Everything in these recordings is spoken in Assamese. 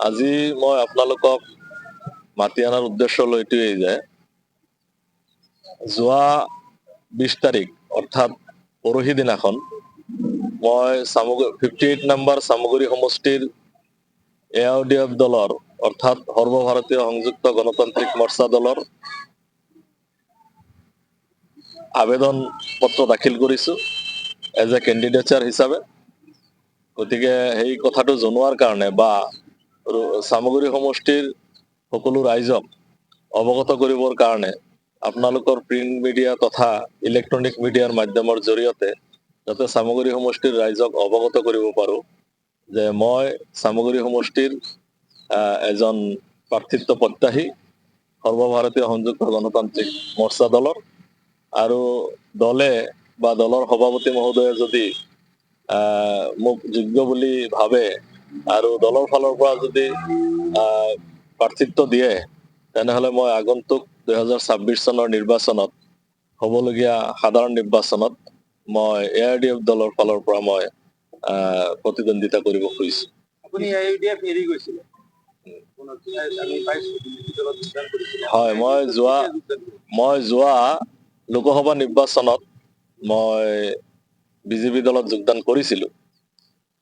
আজি মই আপোনালোকক মাতি অনাৰ উদ্দেশ্য এইটোৱেই যে যোৱা 20 তাৰিখ অৰ্থাৎ পৰহি দিনাখন মই 58 নম্বৰ চামগুৰি সমষ্টিৰ AIUDF দলৰ অৰ্থাৎ সৰ্বভাৰতীয় সংযুক্ত গণতান্ত্ৰিক মৰ্চা দলৰ আবেদন পত্ৰ দাখিল কৰিছো এজ এ কেণ্ডিডেটছাৰ হিচাপে। গতিকে সেই কথাটো জনোৱাৰ কাৰণে বা চামগুৰি সমষ্টিৰ সকলো ৰাইজক অৱগত কৰিবৰ কাৰণে আপোনালোকৰ প্ৰিণ্ট মিডিয়া তথা ইলেক্ট্ৰনিক মিডিয়াৰ মাধ্যমৰ জৰিয়তে যাতে চামগুৰি সমষ্টিৰ ৰাইজক অৱগত কৰিব পাৰো যে মই চামগুৰি সমষ্টিৰ এজন প্ৰাৰ্থিত্ব প্ৰত্যাশী সৰ্বভাৰতীয় সংযুক্ত গণতান্ত্ৰিক মৰ্চা দলৰ, আৰু দলে বা দলৰ সভাপতি মহোদয়ে যদি মোক যোগ্য বুলি ভাবে আৰু দলৰ ফালৰ পৰা যদি প্ৰাৰ্থিত্ব দিয়ে তেনেহলে মই আগন্তুক 2026 চনৰ নিৰ্বাচনত হ'বলগীয়া সাধাৰণ নিৰ্বাচনত মই AIUDF দলৰ ফালৰ পৰা মই প্ৰতিদ্বন্দ্বিতা কৰিব খুজিছো। আপুনি AIUDF এৰি গৈছিলে? হয়, মই যোৱা লোকসভা নিৰ্বাচনত মই বিজেপি দলত যোগদান কৰিছিলো,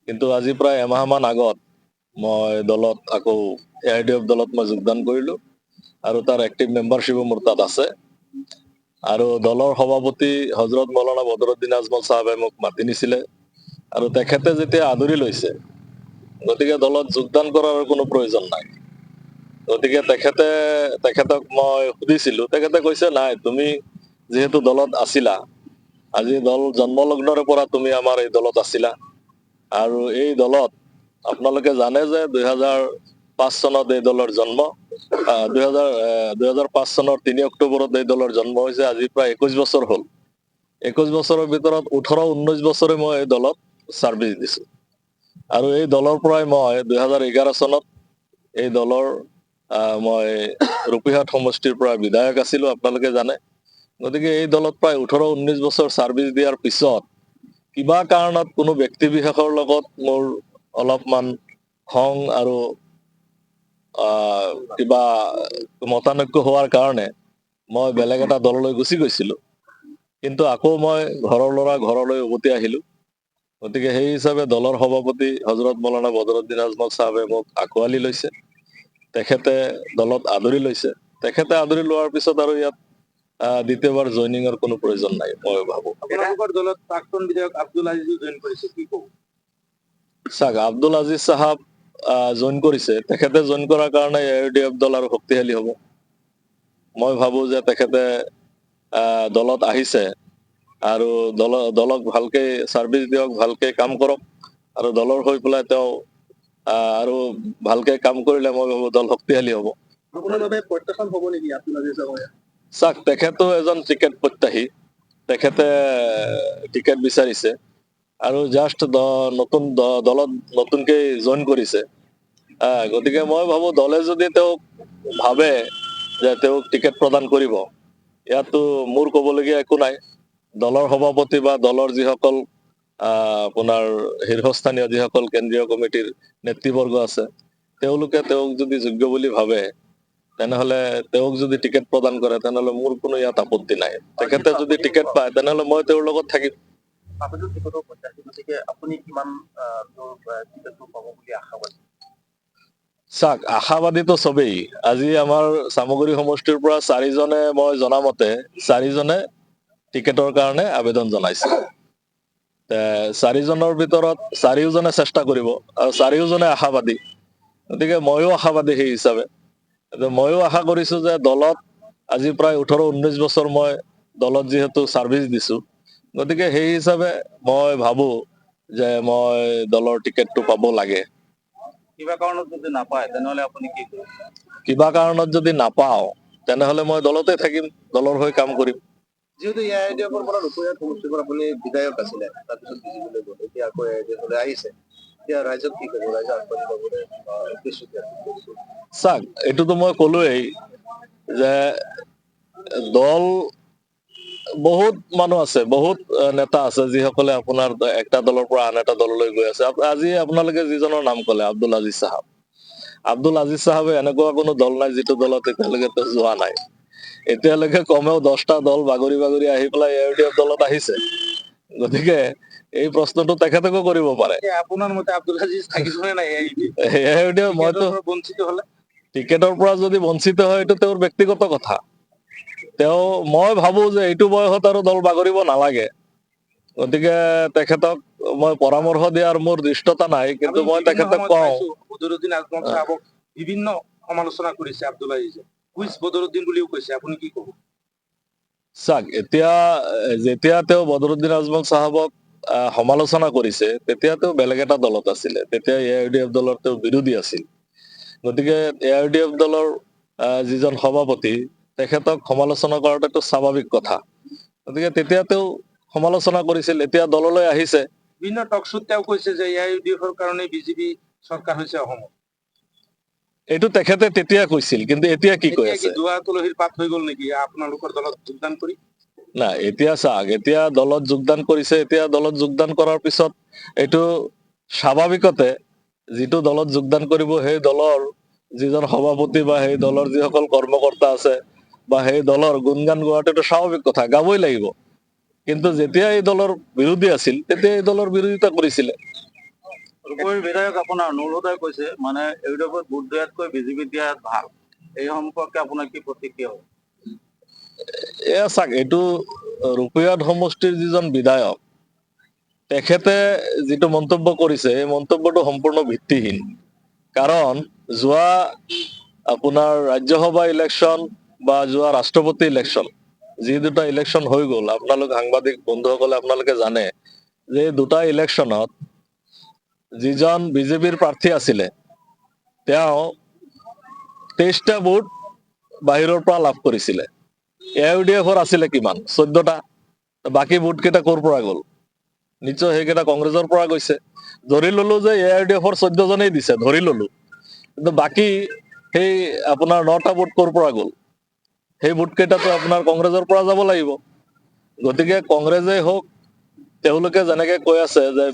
কিন্তু আজি প্ৰায় এমাহমান আগত মই দলত আকৌ AIUDF দলত মই যোগদান কৰিলো আৰু তাৰ এক্টিভ মেম্বাৰশ্বিপো মোৰ তাত আছে। আৰু দলৰ সভাপতি হজৰত মৌলানা বদৰুদ্দিন আজমল চাহাবে মোক মাতি নিছিলে আৰু তেখেতে যেতিয়া আদৰি লৈছে গতিকে দলত যোগদান কৰাৰ কোনো প্ৰয়োজন নাই। গতিকে তেখেতক মই সুধিছিলো, তেখেতে কৈছে নাই, তুমি যিহেতু দলত আছিলা, আজি দল জন্মলগ্নৰে পৰা তুমি আমাৰ এই দলত আছিলা আৰু এই দলত আপোনালোকে জানে যে 2005 চনত এই দলৰ জন্ম, 2005 চনৰ 3 অক্টোবৰত এই দলৰ জন্ম হৈছে। আজি প্ৰায় 21 বছৰ হ'ল। 21 বছৰৰ ভিতৰত 18-19 বছৰে মই এই দলত ছাৰ্ভিচ দিছো আৰু এই দলৰ পৰাই মই 2011 চনত এই দলৰ মই ৰূপীহাট সমষ্টিৰ পৰা বিধায়ক আছিলো, আপোনালোকে জানে। গতিকে এই দলত প্ৰায় 18-19 বছৰ ছাৰ্ভিচ দিয়াৰ পিছত কিবা কাৰণত কোনো ব্যক্তি বিশেষৰ লগত মোৰ অলপমান খং আৰু কিবা মতানৈক্য হোৱাৰ কাৰণে মই বেলেগ এটা দললৈ গুচি গৈছিলো, কিন্তু আকৌ মই ঘৰৰ ল'ৰা ঘৰলৈ উভতি আহিলো। গতিকে সেই হিচাপে দলৰ সভাপতি হজৰত মৌলানা বদৰুদ্দিন আজমল চাহাবে মোক আঁকোৱালি লৈছে, তেখেতে দলত আদৰি লৈছে। তেখেতে আদৰি লোৱাৰ পিছত আৰু ইয়াত দ্বিতীয়বাৰ জইনিঙৰ কোনো প্ৰয়োজন নাই মই ভাবো। আপোনালোকৰ দলত প্ৰাক্তন বিধায়ক আব্দুল আজিজো জইন কৰিছে, কি কব? চাওক, আব্দুল আজিজ চাহাব জইন কৰিছে, তেখেতে জইন কৰাৰ কাৰণে AIUDF দল আৰু শক্তিশালী হ'ব। মই ভাবো যে তেখেতে দলত আহিছে আৰু দলক ভালকে ছাৰ্ভিচ দিয়ক, ভালকে কাম কৰক আৰু দলৰ হৈ পেলাই তেওঁ আৰু ভালকে কাম কৰিলে মই ভাবো দল শক্তিশালী হ'ব। আপোনাৰ বাবে প্ৰত্যাখ্যান হ'ব নেকি আব্দুল আজিজ চাহাবে? চাওক, তেখেতো এজন টিকেট প্ৰত্যাশী, তেখেতে টিকেট বিচাৰিছে আৰু জাষ্ট নতুন দলত নতুনকে জইন কৰিছে। গতিকে মই ভাবো দলে যদি তেওঁক ভাবে যে তেওঁক টিকেট প্ৰদান কৰিব, ইয়াতো মোৰ ক'বলগীয়া একো নাই। দলৰ সভাপতি বা দলৰ যিসকল আপোনাৰ শীৰ্ষস্থানীয় যিসকল কেন্দ্ৰীয় কমিটিৰ নেতৃবৰ্গ আছে, তেওঁলোকে তেওঁক যদি যোগ্য বুলি ভাবে তেনেহলে তেওঁক যদি টিকেট প্ৰদান কৰে তেনেহলে মোৰ কোনো ইয়াত আপত্তি নাই। তেখেতে যদি টিকেট পায় তেনেহলে মই তেওঁৰ লগত থাকিম। চাওক, আশাবাদীতো চবেই। আজি আমাৰ চামগুৰি সমষ্টিৰ পৰা 4জনে, মই জনামতে 4জনে টিকেটৰ কাৰণে আবেদন জনাইছে। 4জনৰ ভিতৰত 4জনে চেষ্টা কৰিব আৰু 4জনে আশাবাদী। গতিকে ময়ো আশাবাদী সেই হিচাপে। ময়ো আশা কৰিছো যে দলত আজি প্ৰায় 18-19 বছৰ মই দলত যিহেতু ছাৰ্ভিচ দিছো, গতিকে সেই হিচাপে মই ভাবো যে মই দলৰ টিকেটটো পাব লাগে। কিবা কাৰণত যদি নাপায় তেনেহলে আপুনি কি কৰিব? কিবা কাৰণত যদি নাপাও তেনেহলে মই দলতে থাকিম, দলৰ হৈ কাম কৰিম। যিহেতু AIUDFৰ পৰা ৰূপীহাট সমষ্টিৰ পৰা আপুনি বিধায়ক আছিলে, তাৰপিছত বিজেপিলৈ গ'ল, এতিয়া আকৌ AIUDFলৈ আহিছে, এতিয়া ৰাইজক কি ক'ব? ৰাইজে আগবাঢ়ি যাবলৈ উদ্দেশ্য কি আছে? চাওক, এইটোতো মই ক'লোৱেই যে দল বহুত মানুহ আছে, বহুত নেতা আছে যিসকলে আপোনাৰ এটা দলৰ পৰা আন এটা দললৈ গৈ আছে। আজি আপোনালোকে যিজনৰ নাম ক'লে আব্দুল আজিজ চাহাব, আব্দুল আজিজ চাহাবে এনেকুৱা কোনো দল নাই যিটো দলত এতিয়ালৈকে তেওঁ যোৱা নাই। এতিয়ালৈকে কমেও 10টা দল বাগৰি বাগৰি আহি পেলাই AUDF দলত আহিছে। গতিকে এই প্ৰশ্নটো তেখেতকো কৰিব পাৰে। আপোনাৰ মতে আব্দুল আজিজ থাকিবনে নাই AUDF মইতো বঞ্চিত হলে? টিকেটৰ পৰা যদি বঞ্চিত হয় এইটো তেওঁৰ ব্যক্তিগত কথা। মই ভাবো যে এইটো বয়সত আৰু দল বাগৰিব নালাগে। গতিকে তেখেতক মই পৰামৰ্শ দিয়াৰ মোৰ দৃষ্টতা নাই, কিন্তু মই তেখেতক কওঁ বদৰুদ্দিন আজমল সাহেবক বিভিন্ন সমালোচনা কৰিছে আব্দুল আজিজে, কুইজ বদৰুদ্দিন বুলিও কৈছে, আপুনি কি কব? চাওক, যেতিয়া তেওঁ বদৰুদ্দিন আজমল চাহাবক সমালোচনা কৰিছে তেতিয়া তেওঁ বেলেগ এটা দলত আছিলে, তেতিয়া AUDF দলৰ তেওঁ বিৰোধী আছিল। গতিকে AUDF দলৰ যিজন সভাপতি তেখেতক সমালোচনা কৰাটো স্বাভাৱিক কথা। গতিকে তেতিয়া তেওঁ সমালোচনা কৰিছিল, এতিয়া দললৈ আহিছে। বিভিন্ন টকশ্বুত তেওঁ কৈছে যে AUDFৰ কাৰণে বিজেপি চৰকাৰ হৈছে অসমত। এইটো তেখেতে তেতিয়া কৈছিল, কিন্তু এতিয়া কি কৈ আছে? যোৱা তুলসীৰ পাত হৈ গল নেকি আপোনালোকৰ দলত যোগদান কৰি? না, এতিয়া চাওক, এতিয়া দলত যোগদান কৰিছে, এতিয়া দলত যোগদান কৰাৰ পিছত এইটো স্বাভাৱিকতে যিটো দলত যোগদান কৰিব সেই দলৰ যিজন সভাপতি বা সেই দলৰ যিসকল কৰ্মকৰ্তা আছে বা সেই দলৰ গুণগান গোৱাটো এইটো স্বাভাৱিক কথা, গাবই লাগিব। কিন্তু যেতিয়া এই দলৰ বিৰোধী আছিল তেতিয়া এই দলৰ বিৰোধিতা কৰিছিলে। ৰূপহীৰ বিধায়ক আপোনাৰ নুৰুদয় কৈছে মানে AUDFত ভোট দিয়াতকৈ বিজেপিত দিয়া ভাল। এই সম্পৰ্কে আপোনাৰ কি প্ৰতিক্ৰিয়া হ'ব? এয়া চাওক, এইটো ৰূপহীয়াত সমষ্টিৰ যিজন বিধায়ক তেখেতে যিটো মন্তব্য কৰিছে এই মন্তব্যটো সম্পূৰ্ণ ভিত্তিহীন। কাৰণ যোৱা আপোনাৰ ৰাজ্যসভা ইলেকশ্যন বা যোৱা ৰাষ্ট্ৰপতি ইলেকশ্যন, যি দুটা ইলেকশ্যন হৈ গ'ল, আপোনালোক সাংবাদিক বন্ধুসকলে আপোনালোকে জানে যে এই দুটা ইলেকশ্যনত যিজন বিজেপিৰ প্ৰাৰ্থী আছিলে তেওঁ 23টা ভোট বাহিৰৰ পৰা লাভ কৰিছিলে। AUDFৰ আছিলে কিমান? 14টা। বাকী ভোট কেইটা ক'ৰ পৰা গ'ল? নিশ্চয় সেইকেইটা কংগ্ৰেছৰ পৰা গৈছে। ধৰি ললো যে AUDFৰ 14 জনেই দিছে, ধৰি ললো, কিন্তু বাকী সেই আপোনাৰ 9টা ভোট ক'ৰ পৰা গ'ল? সেই ভোট কেইটাতো আপোনাৰ কংগ্ৰেছৰ পৰা যাব লাগিব। গতিকে কংগ্ৰেছেই হওক, তেওঁলোকে যেনেকে কৈ আছে যে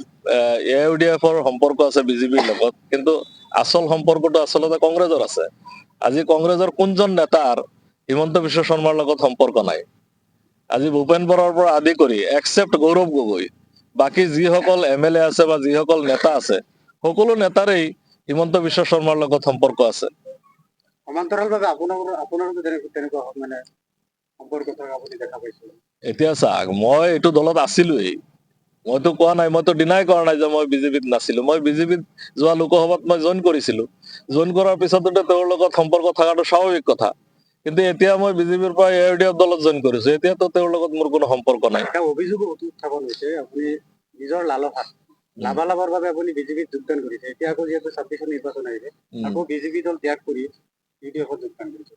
AUDFৰ সম্পৰ্ক আছে বিজেপিৰ লগত, কিন্তু আচল সম্পৰ্কটো আচলতে কংগ্ৰেছৰ আছে। আজি কংগ্ৰেছৰ কোনজন নেতাৰ হিমন্ত বিশ্ব শৰ্মাৰ লগত সম্পৰ্ক নাই? আজি ভূপেন বৰাৰ পৰা আদি কৰি একচেপ্ট গৌৰৱ গগৈ, বাকী যিসকল MLA আছে বা যিসকল নেতা আছে, সকলো নেতাৰেই হিমন্ত বিশ্ব শৰ্মাৰ লগত সম্পৰ্ক আছে। সমান্তৰালভাৱে আপোনাৰো তেনেকুৱা মানে সম্পৰ্ক থকা আপুনি দেখা পাইছে? এতিয়া চাওক, মই এইটো দলত আছিলোৱেই, মইতো কোৱা নাই, মইতো ডিনাই কৰা নাই যে মই বিজেপিত নাছিলো। মই বিজেপিত যোৱা লোকসভাত মই জইন কৰিছিলো। জইন কৰাৰ পিছতো তেওঁৰ লগত সম্পৰ্ক থকাটো স্বাভাৱিক কথা। কিন্তু এতিয়া মই বিজেপিৰ পৰা AUDF দলত জইন কৰিছো, এতিয়াতো তেওঁৰ লগত মোৰ কোনো সম্পৰ্ক নাই। এটা অভিযোগো উত্থাপন হৈছে, আপুনি নিজৰ লাভালাভৰ বাবে আপুনি বিজেপিত যোগদান কৰিছে। এতিয়া আকৌ যিহেতু 26 নিৰ্বাচন আহিছে, আকৌ বিজেপি দল ত্যাগ কৰি UDFত যোগদান কৰিছে।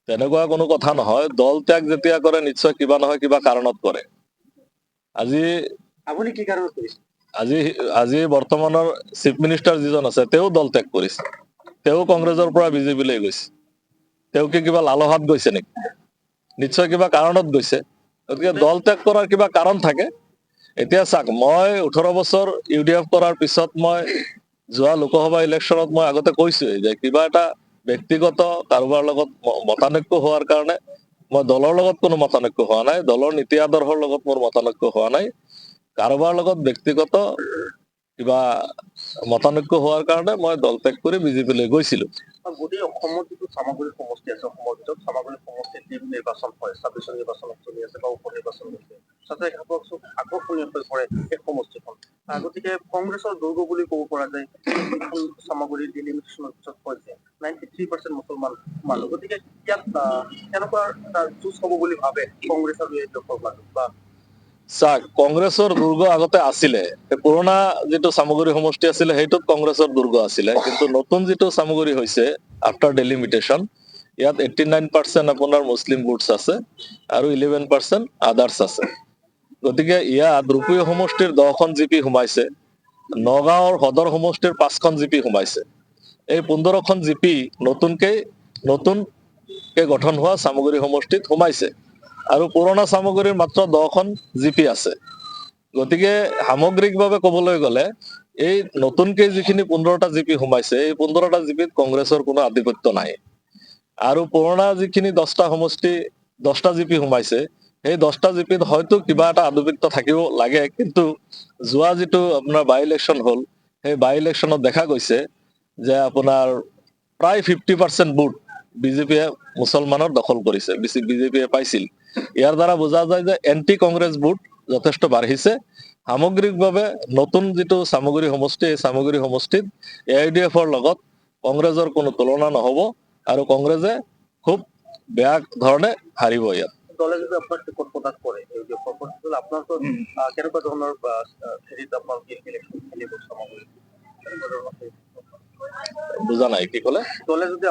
তেনেকুৱা কোনো কথা নহয়। দল ত্যাগ যেতিয়া কৰে নিশ্চয় কিবা নহয় কিবা কাৰণত কৰে। আজি আপুনি কি কাৰণত কৰিছে? আজি বৰ্তমানৰ চিফ মিনিষ্টাৰ যিজন আছে তেওঁ দল ত্যাগ কৰিছে। তেওঁ কংগ্ৰেছৰ পৰা বিজেপিলৈ গৈছে। তেওঁ কি কিবা লালহাত গৈছে নেকি? নিশ্চয় কিবা কাৰণত গৈছে। গতিকে দল ত্যাগ কৰাৰ কিবা কাৰণ থাকে। এতিয়া চাওক, মই 18 বছৰ UDF কৰাৰ পিছত মই যোৱা লোকসভা ইলেকশ্যনত মই আগতে কৈছোৱেই যে কিবা এটা ব্যক্তিগত কাৰোবাৰ লগত মতানৈক্য হোৱাৰ কাৰণে মই দলৰ লগত কোনো মতানৈক্য হোৱা নাই, দলৰ নীতি আদৰ্শৰ লগত মোৰ মতানৈক্য হোৱা নাই। কাৰোবাৰ লগত ব্যক্তিগত কিবা মতানৈক্য হোৱাৰ কাৰণে মই দল ত্যাগ কৰি বিজেপিলৈ গৈছিলো। গোটেই অসমত যিটো চামগুৰি সমষ্টি আছে, অসমৰ ভিতৰত চামগুৰি সমষ্টিত যি নিৰ্বাচন হয়, 26 নিৰ্বাচন চলি আছে বা উপ নিৰ্বাচন হৈছে, তাতে আকৰ্ষণীয় হৈ পৰে এই সমষ্টিখন। গতিকে কংগ্ৰেছৰ দুৰ্গ বুলি ক'ব পৰা যায়। চামগুৰি ডিলিমিটেশ্যনৰ পিছত কৈছে 93% মুছলমান মানুহ। গতিকে ইয়াত কেনেকুৱা এটা যুঁজ হ'ব বুলি ভাবে কংগ্ৰেছ আৰু AUDFৰ মাজত? বা চাওক, কংগ্ৰেছৰ দুৰ্গ আগতে আছিলে, পুৰণা যিটো চামগুৰি সমষ্টি আছিলে সেইটোত কংগ্ৰেছৰ দুৰ্গ আছিলে। কিন্তু নতুন যিটো চামগুৰি হৈছে আফটাৰ ডেলিমিটেশ্যন, ইয়াত 89% আপোনাৰ মুছলিম ভোটছ আছে আৰু 11% আদাৰ্ছ আছে। গতিকে ইয়াত ৰূপহী সমষ্টিৰ 10খন জিপি সোমাইছে, নগাঁৱৰ সদৰ সমষ্টিৰ 5খন জিপি সোমাইছে। এই 15খন জিপি নতুনকে গঠন হোৱা চামগুৰি সমষ্টিত সোমাইছে আৰু পুৰণা চামগুৰিৰ মাত্ৰ 10খন জিপি আছে। গতিকে সামগ্ৰিকভাৱে ক'বলৈ গ'লে এই নতুনকে যিখিনি 15টা জিপি সোমাইছে এই 15টা জিপিত কংগ্ৰেছৰ কোনো আধিপত্য নাই আৰু পুৰণা যিখিনি 10টা সমষ্টি 10টা জিপি সোমাইছে সেই 10টা জিপিত হয়তো কিবা এটা আধিপত্য থাকিব লাগে, কিন্তু যোৱা যিটো আপোনাৰ বাই ইলেকশ্যন হ'ল সেই বাই ইলেকশ্যনত দেখা গৈছে যে আপোনাৰ প্ৰায় 50% ভোট বিজেপিয়ে মুছলমানৰ দখল কৰিছে, বিজেপিয়ে পাইছিল। ইয়াৰ দ্বাৰা বুজা যায় যে এন্টি কংগ্ৰেছ ভোট যথেষ্ট বাঢ়িছে। সামগ্ৰিকভাৱে নতুন যিটো চামগুৰি সমষ্টি এই চামগুৰি সমষ্টিত AIDF-ৰ লগত কংগ্ৰেছৰ কোনো তুলনা নহ'ব আৰু কংগ্ৰেছে খুব বেয়া ধৰণে হাৰিব ইয়াত। দলে যদি আপনাৰ টিকট প্ৰদান কৰে AIDF-ৰ পৰা, তাহলে আপনাৰ তো কেনেকুৱা ধৰণৰ হেৰিত আপোনালোকে ইলেকশ্যন খেলিব চামগুৰিত? কেনেকুৱা ধৰণৰ বুজা নাই কি ক'লে? দলে যদি